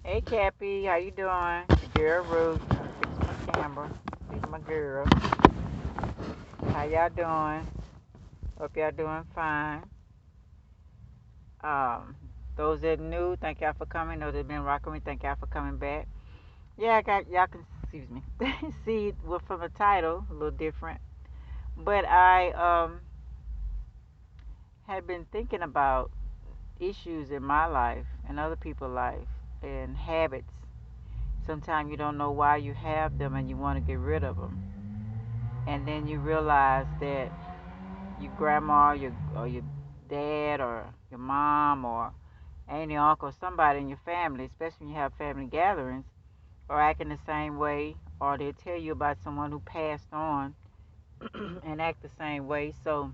Hey, Cappy, how you doing? Girl Ruth, fix my camera. Fix my girl. How y'all doing? Hope y'all doing fine. Um, those that new, thank y'all for coming. Those that been rocking me, thank y'all for coming back. Yeah, I got y'all can excuse me. See, well, from the title, a little different. But I had been thinking about issues in my life and other people's life and habits. Sometimes you don't know why you have them and you want to get rid of them. And then you realize that your grandma, your dad, or your mom, or auntie, uncle, somebody in your family, especially when you have family gatherings, are acting the same way, or they tell you about someone who passed on and act the same way. So,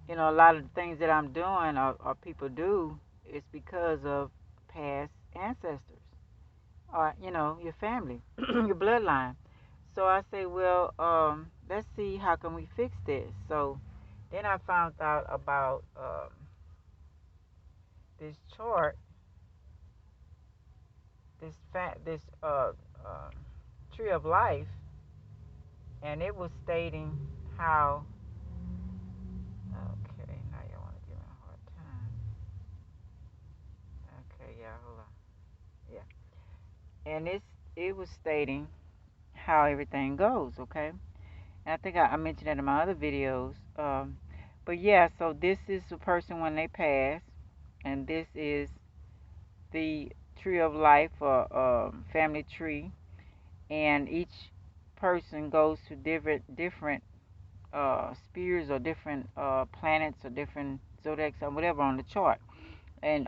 a lot of the things that I'm doing or people do is because of past ancestors, or your family, your bloodline. So I say, well, let's see how can we fix this. So then I found out about this chart, this tree of life, and it was stating how. Okay, now you want to give me a hard time. Okay, yeah, hold on. Yeah, and it was stating how everything goes. Okay, and I think I mentioned that in my other videos. But yeah, so this is the person when they pass, and this is the tree of life or family tree, and each person goes to different spheres or different planets or different zodiacs or whatever on the chart, and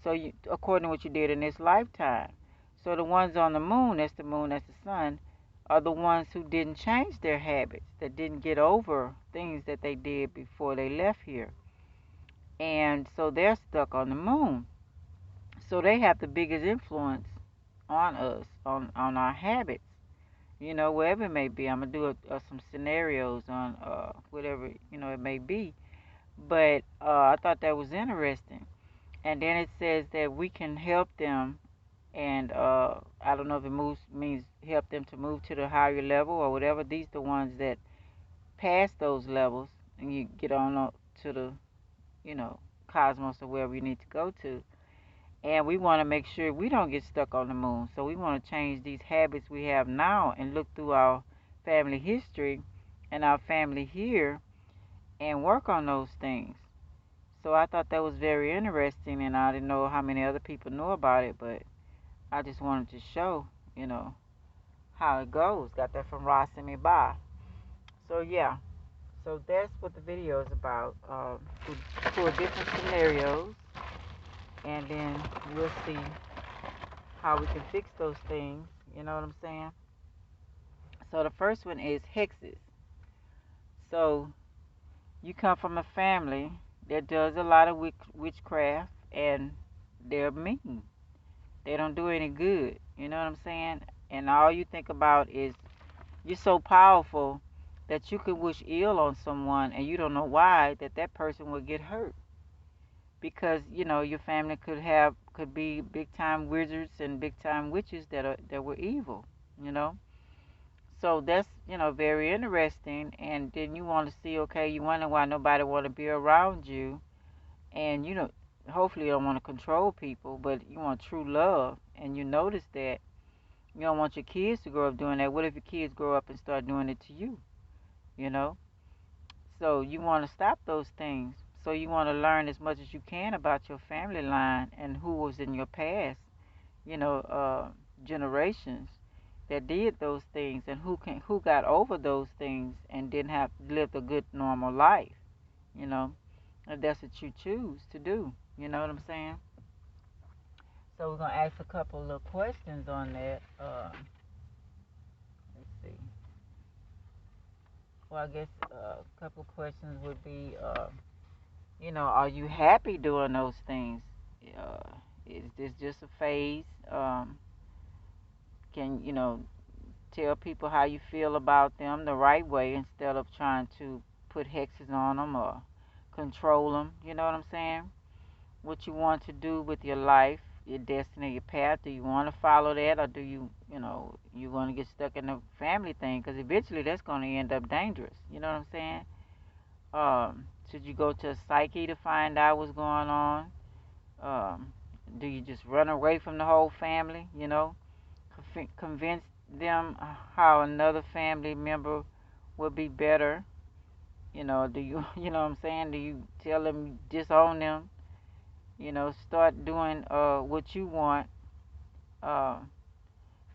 so you according to what you did in this lifetime. So the ones on the moon, that's the moon, that's the sun, are the ones who didn't change their habits, that didn't get over things that they did before they left here, and so they're stuck on the moon. So they have the biggest influence on us, on our habits, wherever it may be. I'm going to do some scenarios on whatever, it may be. But I thought that was interesting. And then it says that we can help them, and I don't know if it means help them to move to the higher level or whatever. These are the ones that pass those levels, and you get on up to the, you know, cosmos or wherever you need to go to. And we want to make sure we don't get stuck on the moon. So we want to change these habits we have now and look through our family history and our family here and work on those things. So I thought that was very interesting, and I didn't know how many other people know about it, but I just wanted to show, you know, how it goes. Got that from Ross and me by. So yeah, so that's what the video is about. For different scenarios, and then we'll see how we can fix those things. You know what I'm saying? So the first one is hexes. So you come from a family that does a lot of witchcraft, and they're mean. They don't do any good. You know what I'm saying? And all you think about is you're so powerful that you could wish ill on someone, and you don't know why that person would get hurt, because your family could be big time wizards and big time witches that were evil. You know. So that's, very interesting. And then you want to see, okay, you wonder why nobody want to be around you. And, hopefully you don't want to control people, but you want true love. And you notice that you don't want your kids to grow up doing that. What if your kids grow up and start doing it to you, you know? So you want to stop those things. So you want to learn as much as you can about your family line and who was in your past, you know, uh, generations that did those things, and who got over those things and didn't have lived a good normal life, you know, if that's what you choose to do. You know what I'm saying? So we're gonna ask a couple of questions on that. Let's see. Well, I guess a couple of questions would be, are you happy doing those things? Uh, is this just a phase? Can tell people how you feel about them the right way instead of trying to put hexes on them or control them. You know what I'm saying? What you want to do with your life, your destiny, your path? Do you want to follow that, or do you, you want to get stuck in the family thing? Because eventually that's going to end up dangerous. You know what I'm saying? Should you go to a psyche to find out what's going on? Um, do you just run away from the whole family? Convince them how another family member would be better. Do you, you know what I'm saying? Do you tell them, disown them? Start doing what you want. Uh,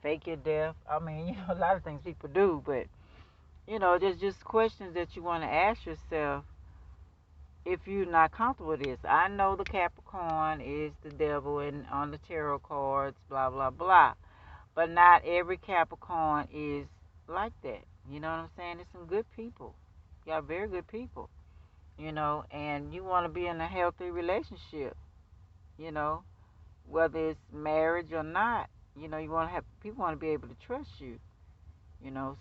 Fake your death. I mean, a lot of things people do, but there's just questions that you want to ask yourself if you're not comfortable with this. I know the Capricorn is the devil and on the tarot cards, blah blah blah. But not every Capricorn is like that. You know what I'm saying? There's some good people. Y'all very good people. And you want to be in a healthy relationship, you know, whether it's marriage or not. You want to have people want to be able to trust you,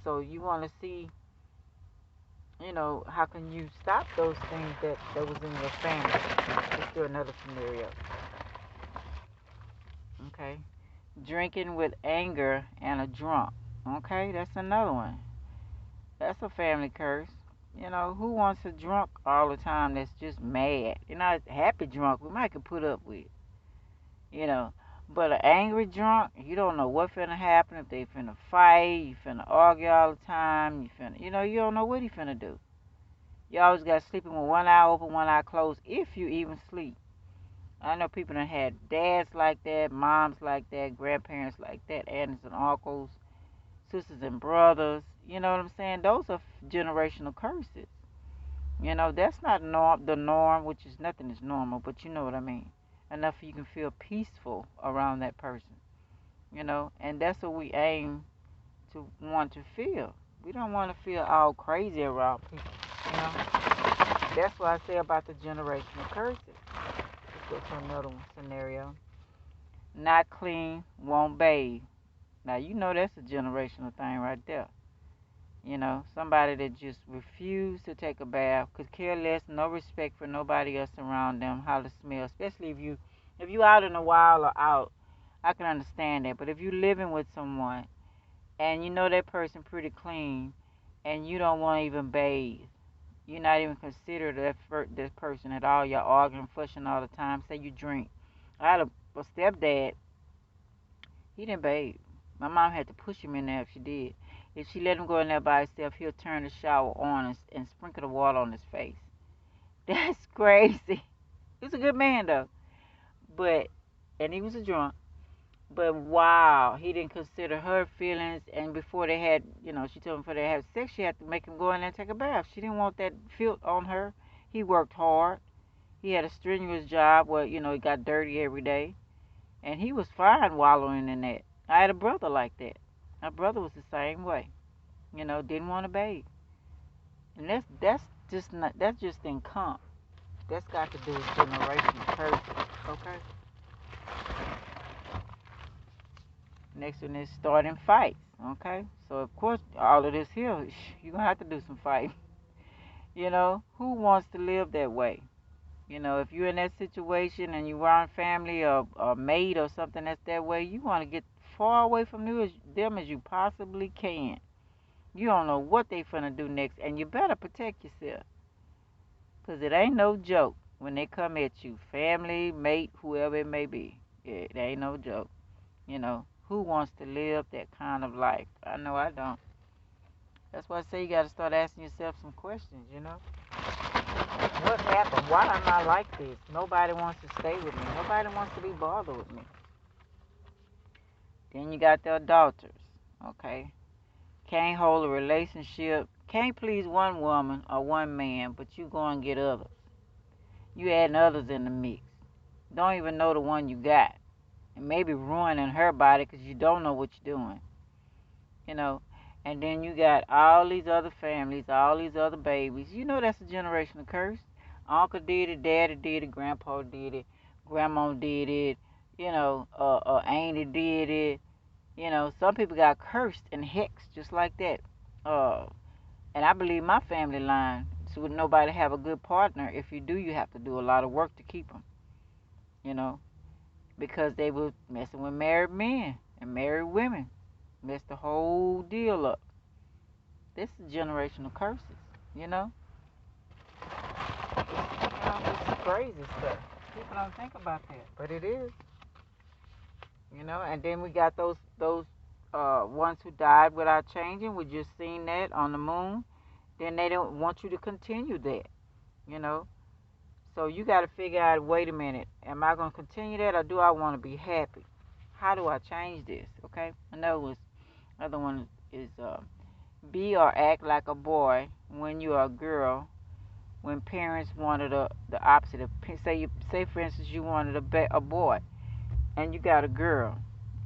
so you want to see, how can you stop those things that was in your family. Let's do another scenario. Okay. Drinking with anger and a drunk. Okay, that's another one. That's a family curse. Who wants a drunk all the time that's just mad? Happy drunk we might could put up with, you know. But an angry drunk, you don't know what finna happen, if they finna fight, you finna argue all the time, you don't know what he finna do. You always got sleeping with one eye open, one eye closed, if you even sleep. I know people that had dads like that, moms like that, grandparents like that, aunts and uncles, sisters and brothers. You know what I'm saying? Those are generational curses. That's not the norm, which is nothing is normal, but you know what I mean. Enough you can feel peaceful around that person, and that's what we aim to want to feel. We don't want to feel all crazy around people, you know. That's what I say about the generational curses. Let's go to another one scenario. Not clean, won't bathe. Now, that's a generational thing right there. Somebody that just refused to take a bath, could care less, no respect for nobody else around them, how to smell, especially if you out in the wild or out, I can understand that. But if you living with someone and that person pretty clean and you don't want to even bathe, you're not even considered that person at all, you're arguing, fussing all the time, say you drink. I had a stepdad, he didn't bathe. My mom had to push him in there if she did. If she let him go in there by himself, he'll turn the shower on and sprinkle the water on his face. That's crazy. He was a good man though, and he was a drunk. But wow, he didn't consider her feelings. And before they had, she told him before they had sex, she had to make him go in there and take a bath. She didn't want that filth on her. He worked hard. He had a strenuous job where he got dirty every day, and he was fine wallowing in that. I had a brother like that. My brother was the same way. Didn't want to bathe. And that's just in comp. That's got to do with generational curses. Okay. Next one is starting fights. Okay. So of course all of this here, you're gonna have to do some fighting. Who wants to live that way? If you're in that situation and you around family or mate or something that's that way, you want to get far away from them as you possibly can. You don't know what they finna do next, and you better protect yourself. Because it ain't no joke when they come at you. Family, mate, whoever it may be. It ain't no joke. Who wants to live that kind of life? I know I don't. That's why I say you got to start asking yourself some questions. What happened? Why am I like this? Nobody wants to stay with me. Nobody wants to be bothered with me. Then you got the adulterers. Okay. Can't hold a relationship. Can't please one woman or one man, but you go and get others. You adding others in the mix. Don't even know the one you got. And maybe ruining her body because you don't know what you're doing. And then you got all these other families, all these other babies. That's a generational curse. Uncle did it, daddy did it, grandpa did it, grandma did it, auntie did it. Some people got cursed and hexed just like that. And I believe my family line, so would nobody have a good partner. If you do, you have to do a lot of work to keep them. You know, because they were messing with married men and married women. Messed the whole deal up. This is generational curses, you know? This is crazy stuff. People don't think about that, but it is, you know. And then we got those ones who died without changing. We just seen that on the moon. Then they don't want you to continue that, you know. So you got to figure out. Wait a minute, am I going to continue that, or do I want to be happy? How do I change this? Okay. Another one is be or act like a boy when you are a girl. When parents wanted the opposite of, say for instance you wanted a boy and you got a girl.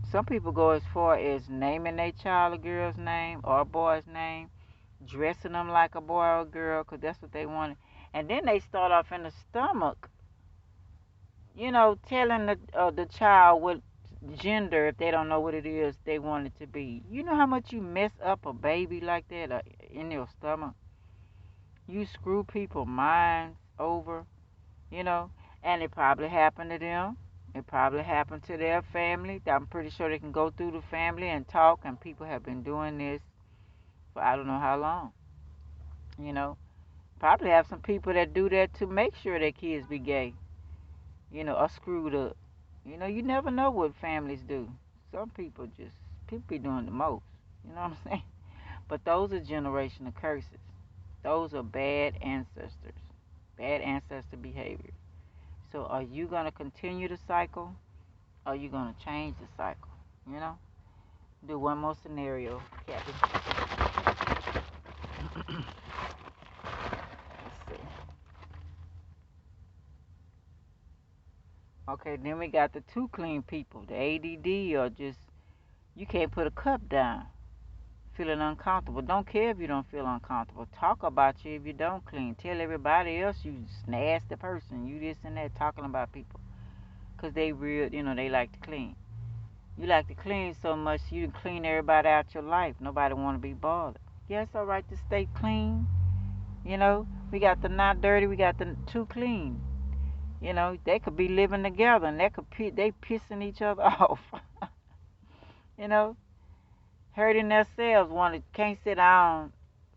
Some people go as far as naming their child a girl's name or a boy's name, dressing them like a boy or a girl because that's what they wanted. And then they start off in the stomach, you know, telling the child what gender, if they don't know what it is they want it to be. You know how much you mess up a baby like that in your stomach? You screw people minds over, you know, and it probably happened to them. It probably happened to their family. I'm pretty sure they can go through the family and talk, and people have been doing this for I don't know how long, you know. Probably have some people that do that to make sure their kids be gay, you know, or screwed up. You know, you never know what families do. Some people be doing the most, you know what I'm saying? But those are generational curses. Those are bad ancestors, bad ancestor behavior. So are you going to continue the cycle? Or are you going to change the cycle? You know? Do one more scenario, Captain. Let's see. Okay, then we got the too clean people, the ADD, or just you can't put a cup down, feeling uncomfortable. Don't care if you don't feel uncomfortable. Talk about you if you don't clean. Tell everybody else you nasty person, you this and that, talking about people. Because they real, you know, they like to clean. You like to clean so much, you clean everybody out your life. Nobody want to be bothered. Yeah, it's all right to stay clean. You know, we got the not dirty, we got the too clean. You know, they could be living together and they pissing each other off. You know, hurting themselves. Can't sit down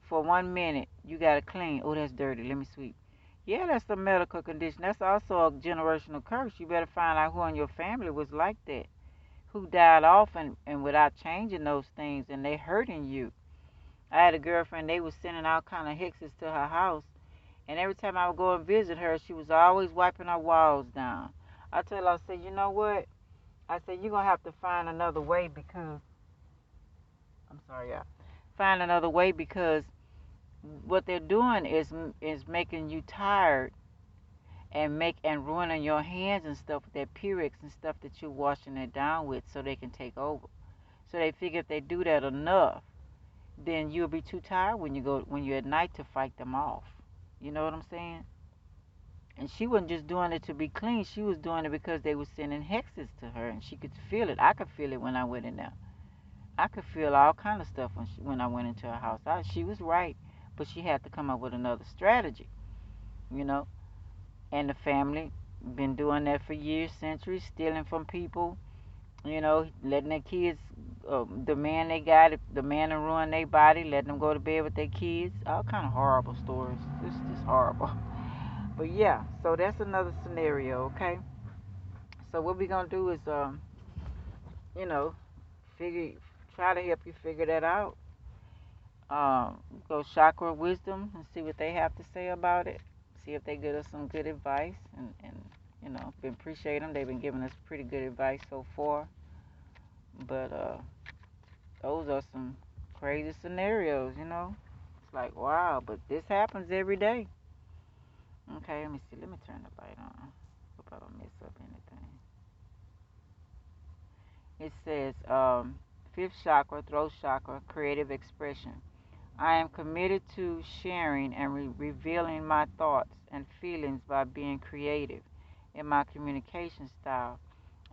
for 1 minute. You gotta clean. Oh, that's dirty. Let me sweep. Yeah, that's a medical condition. That's also a generational curse. You better find out who in your family was like that, who died off and without changing those things, and they hurting you. I had a girlfriend, they was sending all kind of hexes to her house, and every time I would go and visit her, she was always wiping her walls down. I told her, I said, you know what? I said, you're going to have to find another way because, I'm sorry, y'all. Find another way because what they're doing is making you tired and ruining your hands and stuff with that Pyrex and stuff that you're washing it down with so they can take over. So they figure if they do that enough, then you'll be too tired when you're at night to fight them off. You know what I'm saying? And she wasn't just doing it to be clean. She was doing it because they were sending hexes to her, and she could feel it. I could feel it when I went in there. I could feel all kind of stuff when I went into her house. She was right, but she had to come up with another strategy. You know, and the family been doing that for years, centuries, stealing from people. You know, letting their kids, the man they got, the man to ruin their body, letting them go to bed with their kids. All kind of horrible stories. This is just horrible. But yeah, so that's another scenario, okay? So what we're gonna do is, you know, figure, try to help you figure that out. Go chakra wisdom and see what they have to say about it. See if they give us some good advice, and you know, been appreciate them. They've been giving us pretty good advice so far. But those are some crazy scenarios, you know. It's like wow, but this happens every day. Okay, let me see. Let me turn the light on. Hope I don't mess up anything. It says, fifth chakra, throat chakra, creative expression. I am committed to sharing and revealing my thoughts and feelings by being creative in my communication style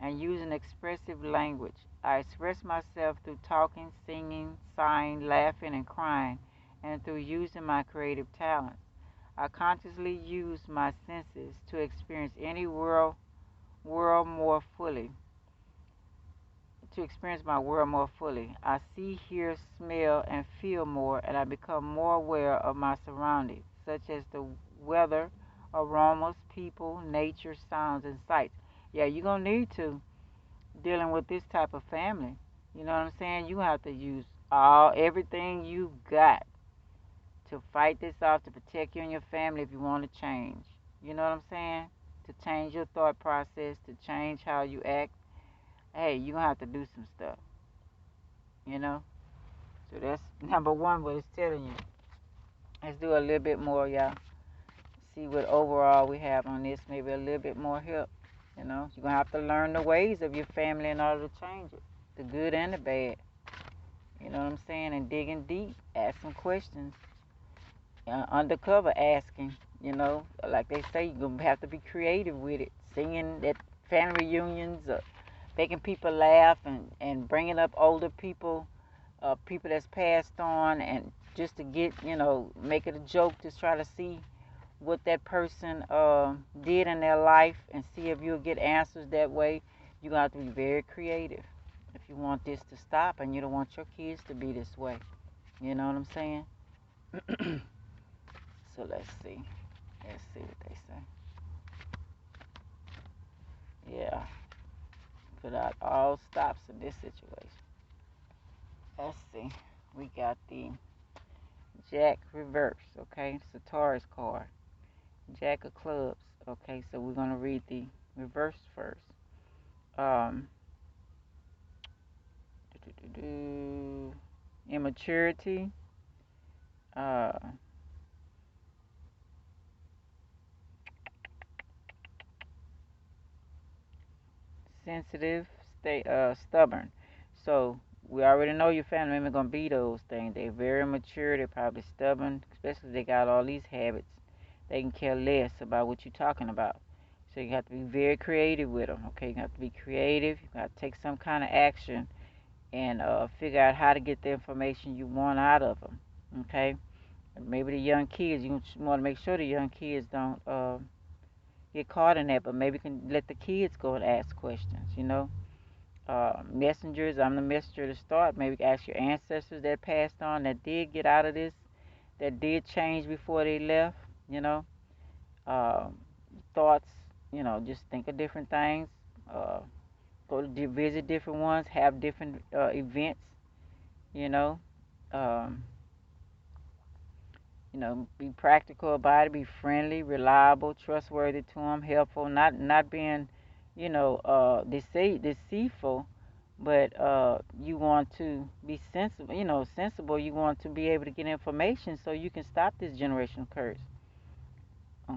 and using expressive language. I express myself through talking, singing, sighing, laughing, and crying, and through using my creative talents. I consciously use my senses to experience any world world more fully, to experience my world more fully. I see, hear, smell, and feel more, and I become more aware of my surroundings, such as the weather, aromas, people, nature, sounds, and sights. Yeah, you're going to need to dealing with this type of family. You know what I'm saying? You have to use everything you got to fight this off, to protect you and your family if you want to change. You know what I'm saying? To change your thought process, to change how you act. Hey, you gonna have to do some stuff. You know? So that's number one, what it's telling you. Let's do a little bit more, y'all. See what overall we have on this. Maybe a little bit more help. You know? You're gonna have to learn the ways of your family in order to change it. The good and the bad. You know what I'm saying? And digging deep. Ask some questions. Undercover asking, like they say, you're going to have to be creative with it. Singing at family reunions, making people laugh, and bringing up older people, people that's passed on, and just to get, make it a joke to try to see what that person did in their life and see if you'll get answers that way. You're going to have to be very creative if you want this to stop and you don't want your kids to be this way. You know what I'm saying? So let's see. Let's see what they say. Yeah. Put out all stops in this situation. Let's see. We got the Jack reverse, okay? It's a Taurus card. Jack of clubs. Okay, so we're gonna read the reverse first. Um immaturity. Uh sensitive, stubborn. So we already know your family member gonna be those things. They're very mature. They're probably stubborn, especially if they got all these habits. They can care less about what you're talking about. So you have to be very creative with them. Okay, you have to be creative. You got to take some kind of action and figure out how to get the information you want out of them. Okay, and maybe the young kids. You want to make sure the young kids don't get caught in that, but maybe you can let the kids go and ask questions. Messengers. I'm the messenger to start. Maybe ask your ancestors that passed on, that did get out of this, that did change before they left. You know, um, thoughts. Just think of different things. Uh, Go to visit different ones. Have different events. You know, um, be practical about it. Be friendly, reliable, trustworthy to them, helpful. Not being, deceitful, but you want to be sensible. Sensible. You want to be able to get information so you can stop this generational curse.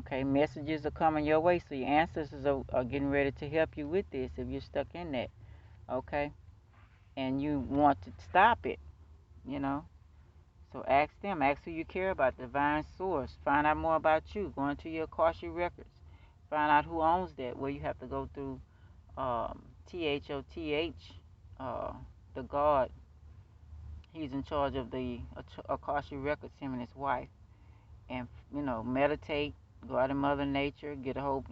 Okay, messages are coming your way, so your ancestors are getting ready to help you with this if you're stuck in that. Okay, and you want to stop it. You know. So ask them, ask who you care about, the divine source. Find out more about you. Go into your Akashic records. Find out who owns that. Where you have to go through THOTH, uh, the God. He's in charge of the Akashic records, him and his wife. And, meditate, go out in Mother Nature, get a whole,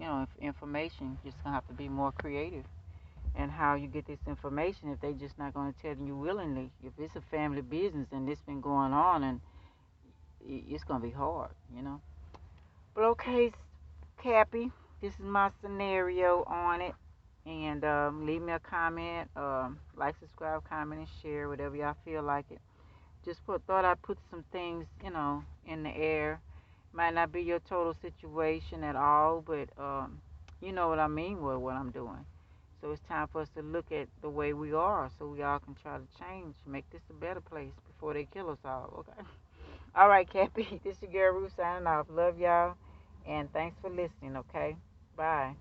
information. You're just going to have to be more creative. And how you get this information if they just not going to tell you willingly. If it's a family business and this been going on, and it's gonna be hard. But okay, Cappy, this is my scenario on it, and leave me a comment, like, subscribe, comment, and share whatever y'all feel like it. Just thought I'd put some things, in the air. Might not be your total situation at all, but you know what I mean with what I'm doing. So it's time for us to look at the way we are, so we all can try to change, make this a better place before they kill us all. Okay. All right, Cappy. This is your girl Ruth signing off. Love y'all. And thanks for listening, okay? Bye.